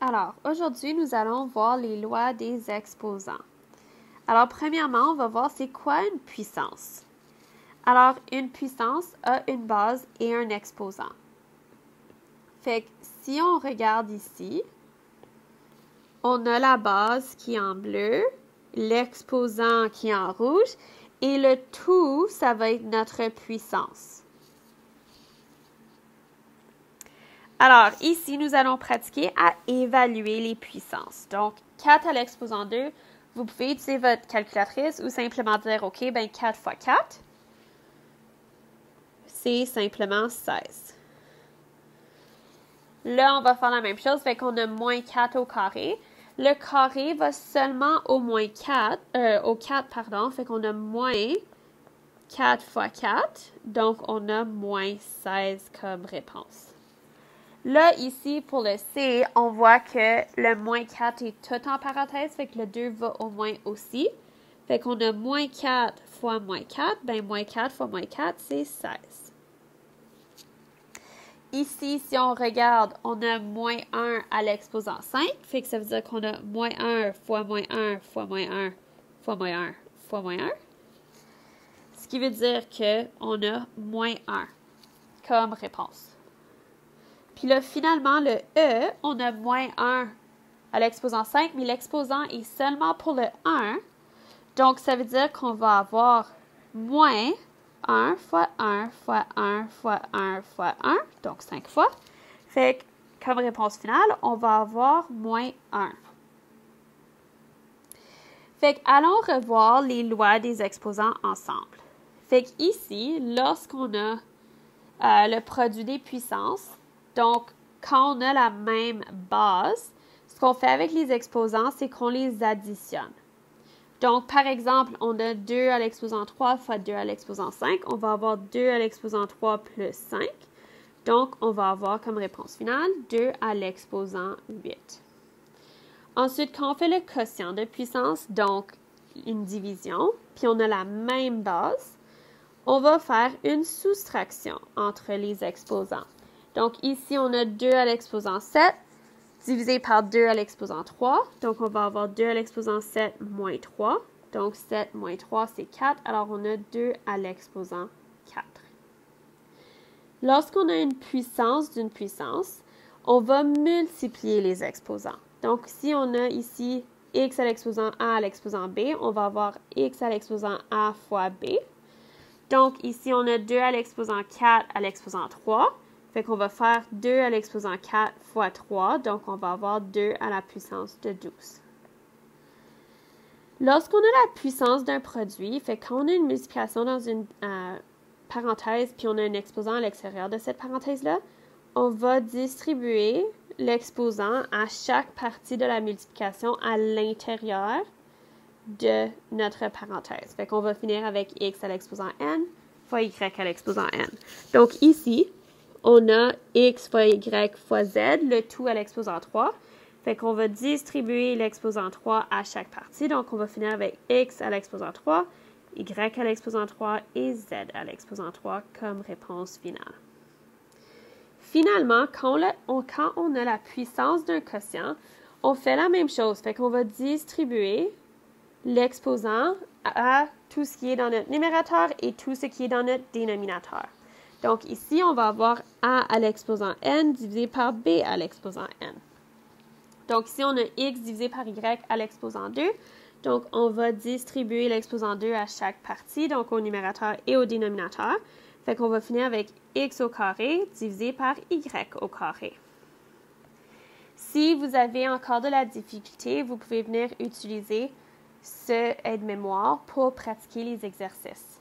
Alors, aujourd'hui, nous allons voir les lois des exposants. Alors, premièrement, on va voir c'est quoi une puissance. Alors, une puissance a une base et un exposant. Fait que si on regarde ici, on a la base qui est en bleu, l'exposant qui est en rouge, et le tout, ça va être notre puissance. Alors, ici, nous allons pratiquer à évaluer les puissances. Donc, 4 à l'exposant 2, vous pouvez utiliser votre calculatrice ou simplement dire, OK, ben 4 fois 4, c'est simplement 16. Là, on va faire la même chose, fait qu'on a moins 4 au carré. Le carré va seulement au moins 4, fait qu'on a moins 4 fois 4, donc on a moins 16 comme réponse. Là, ici, pour le C, on voit que le moins 4 est tout en parenthèse, fait que le 2 va au moins aussi. Fait qu'on a moins 4 fois moins 4, ben moins 4 fois moins 4, c'est 16. Ici, si on regarde, on a moins 1 à l'exposant 5, fait que ça veut dire qu'on a moins 1 fois moins 1 fois moins 1 fois moins 1 fois moins 1. Ce qui veut dire qu'on a moins 1 comme réponse. Puis là, finalement, le E, on a moins 1 à l'exposant 5, mais l'exposant est seulement pour le 1. Donc, ça veut dire qu'on va avoir moins 1 fois 1 fois 1 fois 1 fois 1, donc 5 fois. Fait que, comme réponse finale, on va avoir moins 1. Fait que, allons revoir les lois des exposants ensemble. Fait que ici, lorsqu'on a le produit des puissances, donc, quand on a la même base, ce qu'on fait avec les exposants, c'est qu'on les additionne. Donc, par exemple, on a 2 à l'exposant 3 fois 2 à l'exposant 5. On va avoir 2 à l'exposant 3 plus 5. Donc, on va avoir comme réponse finale 2 à l'exposant 8. Ensuite, quand on fait le quotient de puissance, donc une division, puis on a la même base, on va faire une soustraction entre les exposants. Donc, ici, on a 2 à l'exposant 7 divisé par 2 à l'exposant 3. Donc, on va avoir 2 à l'exposant 7 moins 3. Donc, 7 moins 3, c'est 4. Alors, on a 2 à l'exposant 4. Lorsqu'on a une puissance d'une puissance, on va multiplier les exposants. Donc, si on a ici x à l'exposant a à l'exposant b, on va avoir x à l'exposant a fois b. Donc, ici, on a 2 à l'exposant 4 à l'exposant 3. Fait qu'on va faire 2 à l'exposant 4 fois 3. Donc, on va avoir 2 à la puissance de 12. Lorsqu'on a la puissance d'un produit, fait qu'on a une multiplication dans une parenthèse, puis on a un exposant à l'extérieur de cette parenthèse-là, on va distribuer l'exposant à chaque partie de la multiplication à l'intérieur de notre parenthèse. Fait qu'on va finir avec x à l'exposant n fois y à l'exposant n. Donc ici, on a x fois y fois z, le tout à l'exposant 3. Fait qu'on va distribuer l'exposant 3 à chaque partie. Donc, on va finir avec x à l'exposant 3, y à l'exposant 3 et z à l'exposant 3 comme réponse finale. Finalement, quand on a la puissance d'un quotient, on fait la même chose. Fait qu'on va distribuer l'exposant à tout ce qui est dans notre numérateur et tout ce qui est dans notre dénominateur. Donc, ici, on va avoir a à l'exposant n divisé par b à l'exposant n. Donc, ici, on a x divisé par y à l'exposant 2. Donc, on va distribuer l'exposant 2 à chaque partie, donc au numérateur et au dénominateur. Fait qu'on va finir avec x au carré divisé par y au carré. Si vous avez encore de la difficulté, vous pouvez venir utiliser ce aide-mémoire pour pratiquer les exercices.